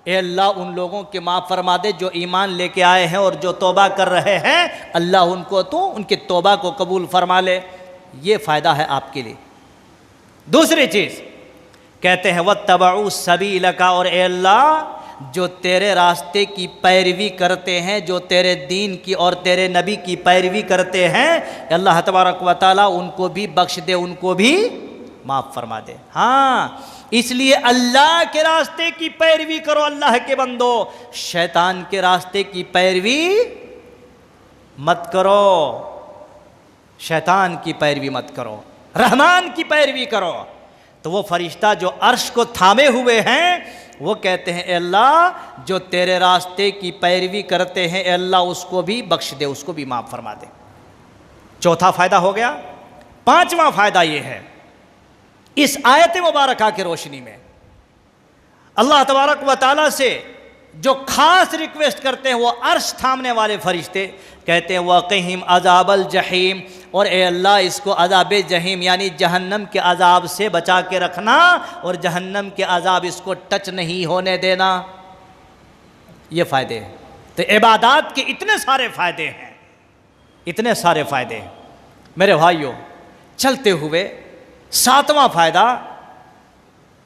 اے اللہ ان لوگوں کے معاف فرما دے جو ایمان لے کے آئے ہیں اور جو توبہ کر رہے ہیں، اللہ ان کو تو ان کی توبہ کو قبول فرما لے۔ یہ فائدہ ہے آپ کے لیے۔ دوسری چیز کہتے ہیں واتبعوا سبیلک، اور اے اللہ جو تیرے راستے کی پیروی کرتے ہیں، جو تیرے دین کی اور تیرے نبی کی پیروی کرتے ہیں، اللہ تبارک و تعالیٰ ان کو بھی بخش دے، ان کو بھی معاف فرما دے۔ ہاں اس لیے اللہ کے راستے کی پیروی کرو اللہ کے بندو، شیطان کے راستے کی پیروی مت کرو، شیطان کی پیروی مت کرو، رحمان کی پیروی کرو۔ تو وہ فرشتہ جو عرش کو تھامے ہوئے ہیں وہ کہتے ہیں اے اللہ جو تیرے راستے کی پیروی کرتے ہیں، اے اللہ اس کو بھی بخش دے، اس کو بھی معاف فرما دے۔ چوتھا فائدہ ہو گیا۔ پانچواں فائدہ یہ ہے، اس آیت مبارکہ کی روشنی میں اللہ تبارک و تعالیٰ سے جو خاص ریکویسٹ کرتے ہیں وہ عرش تھامنے والے فرشتے کہتے ہیں وَقِهِمْ عَذَابَ الْجَحِيمِ، اور اے اللہ اس کو عذاب جہیم یعنی جہنم کے عذاب سے بچا کے رکھنا، اور جہنم کے عذاب اس کو ٹچ نہیں ہونے دینا۔ یہ فائدے ہیں۔ تو عبادات کے اتنے سارے فائدے ہیں، اتنے سارے فائدے ہیں میرے بھائیوں۔ چلتے ہوئے ساتواں فائدہ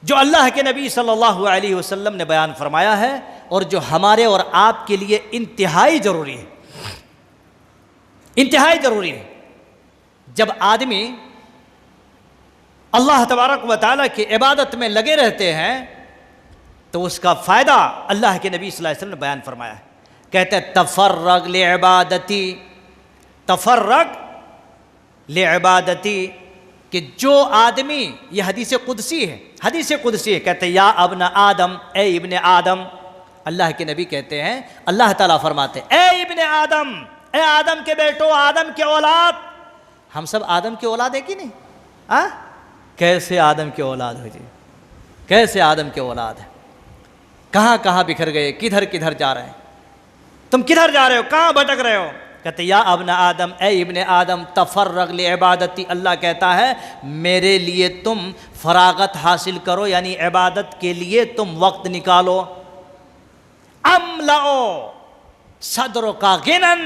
جو اللہ کے نبی صلی اللہ علیہ وسلم نے بیان فرمایا ہے اور جو ہمارے اور آپ کے لیے انتہائی ضروری ہے، انتہائی ضروری ہے۔ جب آدمی اللہ تبارک و تعالیٰ کی عبادت میں لگے رہتے ہیں تو اس کا فائدہ اللہ کے نبی صلی اللہ علیہ وسلم نے بیان فرمایا ہے۔ کہتے ہیں تفرغ لعبادتی، تفرغ لعبادتی، کہ جو آدمی، یہ حدیث قدسی ہے، حدیث قدسی ہے، کہتے ہیں یا ابن آدم، اے ابن آدم، اللہ کے نبی کہتے ہیں، اللہ تعالیٰ فرماتے ہیں اے ابن آدم، اے آدم کے بیٹو، آدم کے اولاد۔ ہم سب آدم کی اولاد ہے کہ نہیں؟ کیسے آدم کی اولاد ہو جی؟ کیسے آدم کی اولاد ہے؟ کہاں کہاں بکھر گئے، کدھر کدھر جا رہے ہیں؟ تم کدھر جا رہے ہو، کہاں بھٹک رہے ہو؟ کہتے یا ابن آدم، اے ابن آدم، تفرغ لعبادتی، اللہ کہتا ہے میرے لیے تم فراغت حاصل کرو، یعنی عبادت کے لیے تم وقت نکالو۔ املؤ صدرک غنن،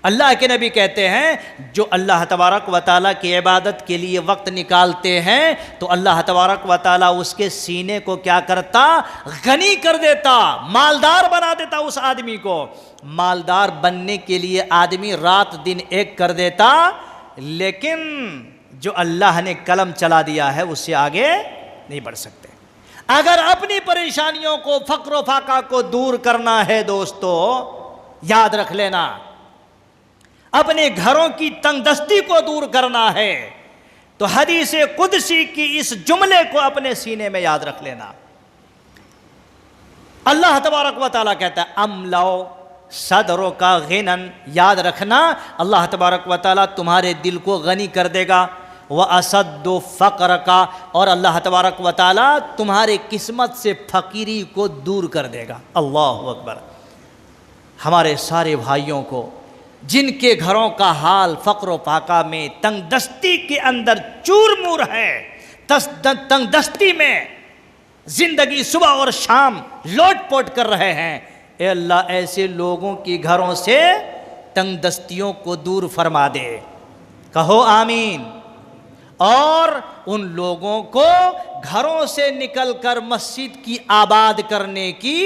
اللہ کے نبی کہتے ہیں جو اللہ تبارک و تعالیٰ کی عبادت کے لیے وقت نکالتے ہیں تو اللہ تبارک و تعالیٰ اس کے سینے کو کیا کرتا؟ غنی کر دیتا، مالدار بنا دیتا اس آدمی کو۔ مالدار بننے کے لیے آدمی رات دن ایک کر دیتا، لیکن جو اللہ نے قلم چلا دیا ہے اس سے آگے نہیں بڑھ سکتے۔ اگر اپنی پریشانیوں کو، فقر و فاقہ کو دور کرنا ہے دوستو، یاد رکھ لینا، اپنے گھروں کی تنگ دستی کو دور کرنا ہے تو حدیث قدسی کی اس جملے کو اپنے سینے میں یاد رکھ لینا۔ اللہ تبارک و تعالیٰ کہتا ہے املؤ صدرک غنًا، یاد رکھنا اللہ تبارک و تعالیٰ تمہارے دل کو غنی کر دے گا، وَأَسَدُّ فَقْرَکَ، اور اللہ تبارک و تعالیٰ تمہارے قسمت سے فقیری کو دور کر دے گا۔ اللہ اکبر۔ ہمارے سارے بھائیوں کو جن کے گھروں کا حال فقر و فاقہ میں، تنگ دستی کے اندر چور مور ہے، تنگ دستی میں زندگی صبح اور شام لوٹ پوٹ کر رہے ہیں، اے اللہ ایسے لوگوں کی گھروں سے تنگ دستیوں کو دور فرما دے، کہو آمین۔ اور ان لوگوں کو گھروں سے نکل کر مسجد کی آباد کرنے کی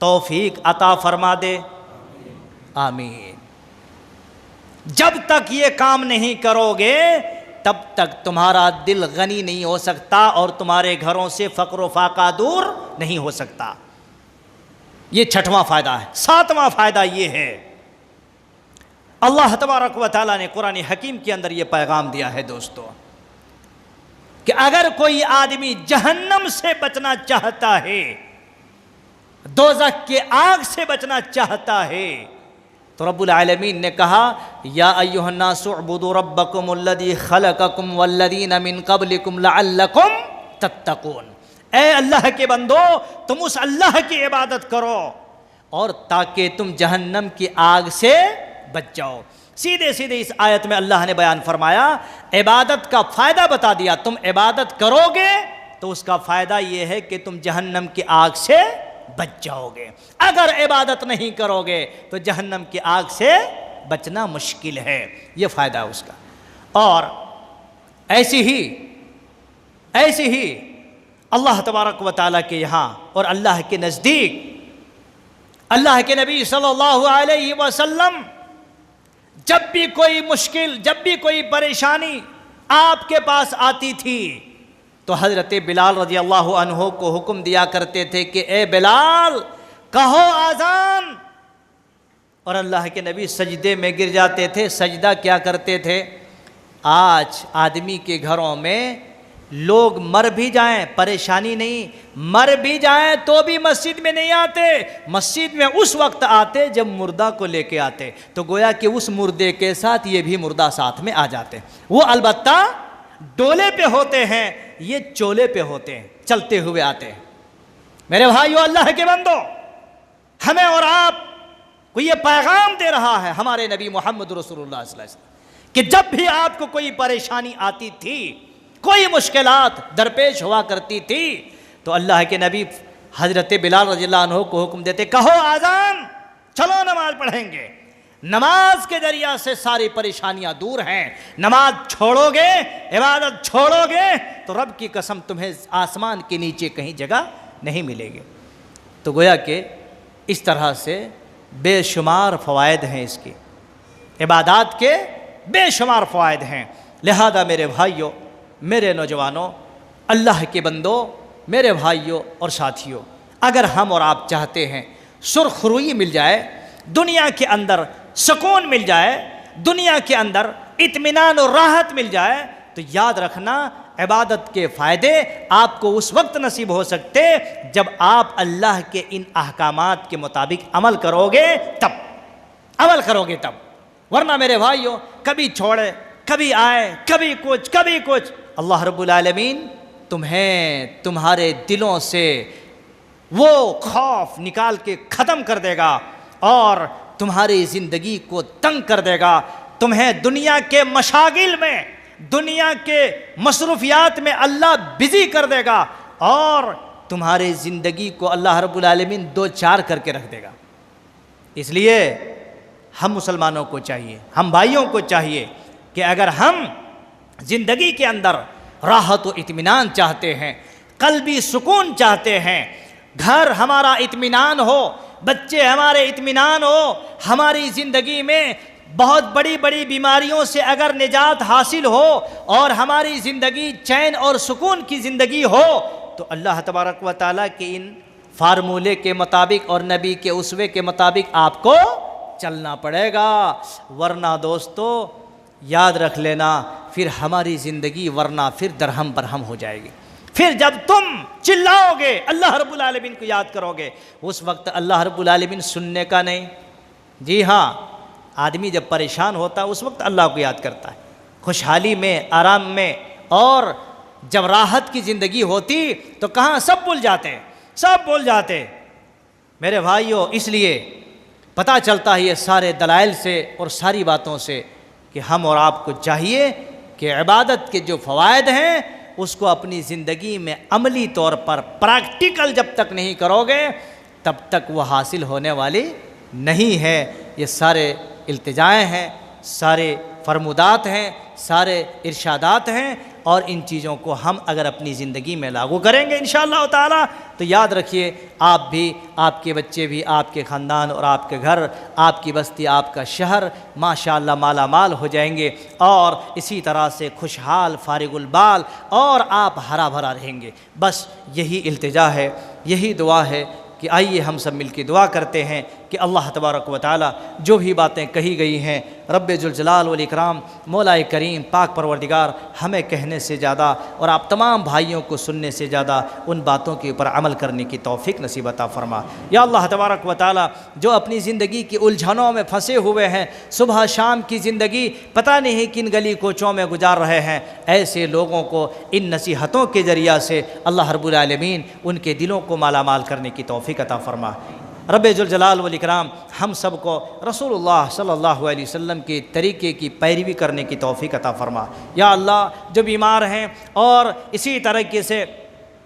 توفیق عطا فرما دے، آمین۔ جب تک یہ کام نہیں کرو گے تب تک تمہارا دل غنی نہیں ہو سکتا اور تمہارے گھروں سے فقر و فاقہ دور نہیں ہو سکتا۔ یہ چھٹواں فائدہ ہے۔ ساتواں فائدہ یہ ہے، اللہ تبارک و تعالیٰ نے قرآن حکیم کے اندر یہ پیغام دیا ہے دوستو کہ اگر کوئی آدمی جہنم سے بچنا چاہتا ہے، دوزخ کے آگ سے بچنا چاہتا ہے، تو رب العالمین نے کہا یا ایھا الناس اعبدوا ربکم الذی خلقکم والذین من قبلکم لعلکم تتقون، اے اللہ کے بندو تم اس اللہ کی عبادت کرو اور تاکہ تم جہنم کی آگ سے بچ جاؤ۔ سیدھے سیدھے اس آیت میں اللہ نے بیان فرمایا، عبادت کا فائدہ بتا دیا، تم عبادت کرو گے تو اس کا فائدہ یہ ہے کہ تم جہنم کی آگ سے بچ جاؤ گے، اگر عبادت نہیں کرو گے تو جہنم کی آگ سے بچنا مشکل ہے، یہ فائدہ ہے اس کا۔ اور ایسی ہی اللہ تبارک و تعالیٰ کے یہاں اور اللہ کے نزدیک اللہ کے نبی صلی اللہ علیہ وسلم جب بھی کوئی مشکل، جب بھی کوئی پریشانی آپ کے پاس آتی تھی تو حضرت بلال رضی اللہ عنہ کو حکم دیا کرتے تھے کہ اے بلال کہو آذان، اور اللہ کے نبی سجدے میں گر جاتے تھے۔ سجدہ کیا کرتے تھے؟ آج آدمی کے گھروں میں لوگ مر بھی جائیں پریشانی نہیں، مر بھی جائیں تو بھی مسجد میں نہیں آتے، مسجد میں اس وقت آتے جب مردہ کو لے کے آتے، تو گویا کہ اس مردے کے ساتھ یہ بھی مردہ ساتھ میں آ جاتے، وہ البتہ ڈولے پہ ہوتے ہیں، یہ چولے پہ ہوتے ہیں، چلتے ہوئے آتے ہیں۔ میرے بھائیو، اللہ کے بندو، ہمیں اور آپ کو یہ پیغام دے رہا ہے ہمارے نبی محمد رسول اللہ صلی اللہ علیہ وسلم کہ جب بھی آپ کو کوئی پریشانی آتی تھی، کوئی مشکلات درپیش ہوا کرتی تھی، تو اللہ کے نبی حضرت بلال رضی اللہ عنہ کو حکم دیتے کہو آذان، چلو نماز پڑھیں گے۔ نماز کے ذریعہ سے ساری پریشانیاں دور ہیں، نماز چھوڑو گے، عبادت چھوڑو گے تو رب کی قسم تمہیں آسمان کے نیچے کہیں جگہ نہیں ملے گی۔ تو گویا کہ اس طرح سے بے شمار فوائد ہیں، اس کے عبادات کے بے شمار فوائد ہیں۔ لہذا میرے بھائیوں، میرے نوجوانوں، اللہ کے بندوں، میرے بھائیوں اور ساتھیوں، اگر ہم اور آپ چاہتے ہیں سرخ روئی مل جائے، دنیا کے اندر سکون مل جائے، دنیا کے اندر اطمینان اور راحت مل جائے، تو یاد رکھنا عبادت کے فائدے آپ کو اس وقت نصیب ہو سکتے جب آپ اللہ کے ان احکامات کے مطابق عمل کرو گے، تب ورنہ میرے بھائیوں کبھی چھوڑے، کبھی آئے، کبھی کچھ، اللہ رب العالمین تمہیں تمہارے دلوں سے وہ خوف نکال کے ختم کر دے گا اور تمہاری زندگی کو تنگ کر دے گا، تمہیں دنیا کے مشاغل میں، دنیا کے مصروفیات میں اللہ بزی کر دے گا اور تمہاری زندگی کو اللہ رب العالمین دو چار کر کے رکھ دے گا۔ اس لیے ہم مسلمانوں کو چاہیے، ہم بھائیوں کو چاہیے کہ اگر ہم زندگی کے اندر راحت و اطمینان چاہتے ہیں، قلبی سکون چاہتے ہیں، گھر ہمارا اطمینان ہو، بچے ہمارے اطمینان ہو، ہماری زندگی میں بہت بڑی بڑی بیماریوں سے اگر نجات حاصل ہو اور ہماری زندگی چین اور سکون کی زندگی ہو تو اللہ تبارک و تعالیٰ کے ان فارمولے کے مطابق اور نبی کے اسوے کے مطابق آپ کو چلنا پڑے گا، ورنہ دوستو یاد رکھ لینا پھر ہماری زندگی ورنہ پھر درہم برہم ہو جائے گی۔ پھر جب تم چلاؤ گے اللہ رب العالمین کو یاد کرو گے، اس وقت اللہ رب العالمین سننے کا نہیں۔ جی ہاں، آدمی جب پریشان ہوتا ہے اس وقت اللہ کو یاد کرتا ہے، خوشحالی میں، آرام میں، اور جب راحت کی زندگی ہوتی تو کہاں سب بھول جاتے، سب بھول جاتے۔ میرے بھائیوں، اس لیے پتہ چلتا ہے یہ سارے دلائل سے اور ساری باتوں سے کہ ہم اور آپ کو چاہیے کہ عبادت کے جو فوائد ہیں اس کو اپنی زندگی میں عملی طور پر پریکٹیکل جب تک نہیں کرو گے تب تک وہ حاصل ہونے والی نہیں ہے۔ یہ سارے التجائیں ہیں، سارے فرمودات ہیں، سارے ارشادات ہیں، اور ان چیزوں کو ہم اگر اپنی زندگی میں لاگو کریں گے انشاءاللہ تعالی تو یاد رکھیے آپ بھی، آپ کے بچے بھی، آپ کے خاندان اور آپ کے گھر، آپ کی بستی، آپ کا شہر ماشاءاللہ مالا مال ہو جائیں گے، اور اسی طرح سے خوشحال، فارغ البال، اور آپ ہرا بھرا رہیں گے۔ بس یہی التجا ہے، یہی دعا ہے کہ آئیے ہم سب مل کے دعا کرتے ہیں کہ اللہ تبارک و تعالی جو بھی باتیں کہی گئی ہیں رب ذوالجلال والاکرام مولا کریم پاک پروردگار ہمیں کہنے سے زیادہ اور آپ تمام بھائیوں کو سننے سے زیادہ ان باتوں کے اوپر عمل کرنے کی توفیق نصیب عطا فرما۔ یا اللہ تبارک و تعالی جو اپنی زندگی کی الجھنوں میں پھنسے ہوئے ہیں، صبح شام کی زندگی پتہ نہیں کن گلی کوچوں میں گزار رہے ہیں، ایسے لوگوں کو ان نصیحتوں کے ذریعہ سے اللہ رب العالمین ان کے دلوں کو مالا مال کرنے کی توفیق عطا فرما۔ رب ذوالجلال والاکرام ہم سب کو رسول اللہ صلی اللہ علیہ وسلم کے طریقے کی پیروی کرنے کی توفیق عطا فرما۔ یا اللہ جو بیمار ہیں اور اسی طریقے سے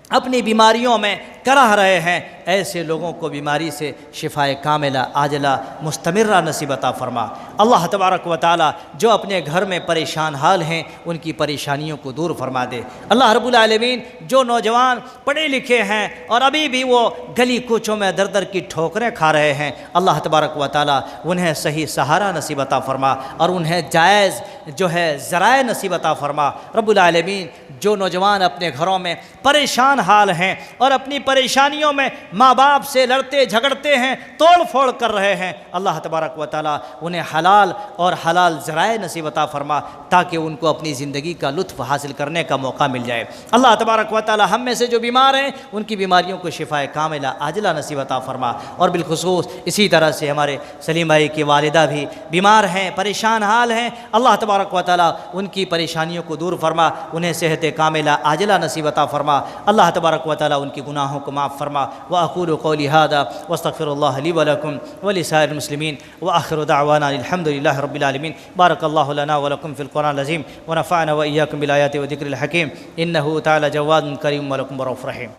اپنی بیماریوں میں کرہ رہے ہیں، ایسے لوگوں کو بیماری سے شفائے کاملہ عاجلہ مستمرہ نصیب عطا فرما۔ اللہ تبارک و تعالی جو اپنے گھر میں پریشان حال ہیں ان کی پریشانیوں کو دور فرما دے۔ اللہ رب العالمین جو نوجوان پڑھے لکھے ہیں اور ابھی بھی وہ گلی کوچوں میں در در کی ٹھوکریں کھا رہے ہیں، اللہ تبارک و تعالی انہیں صحیح سہارا نصیب عطا فرما اور انہیں جائز جو ہے ذرائع نصیب عطا فرما۔ رب العالمین جو نوجوان اپنے گھروں میں پریشان حال ہیں اور اپنی پریشانیوں میں ماں باپ سے لڑتے جھگڑتے ہیں، توڑ پھوڑ کر رہے ہیں، اللہ تبارک و تعالی انہیں حلال اور حلال ذرائع نصیب عطا فرما تاکہ ان کو اپنی زندگی کا لطف حاصل کرنے کا موقع مل جائے۔ اللہ تبارک و تعالی ہم میں سے جو بیمار ہیں ان کی بیماریوں کو شفائے کاملہ عاجلہ نصیب عطا فرما، اور بالخصوص اسی طرح سے ہمارے سلیم بھائی کی والدہ بھی بیمار ہیں، پریشان حال ہیں، اللہ تبارک و تعالی ان کی پریشانیوں کو دور فرما، انہیں صحت کاملہ عاجلہ نصیب عطا فرما۔ اللہ تبارک و تعالی ان کی گناہوں کو معاف فرما۔ واقول قولی هذا واستغفر الله لي ولكم ولسائر المسلمين واخر دعوانا الحمد لله رب العالمين۔ بارك الله لنا ولكم في القرآن العظيم ونفعنا واياكم بالآيات وذكر الحكيم، انه تعالى جواد كريم ولكم رؤوف رحيم۔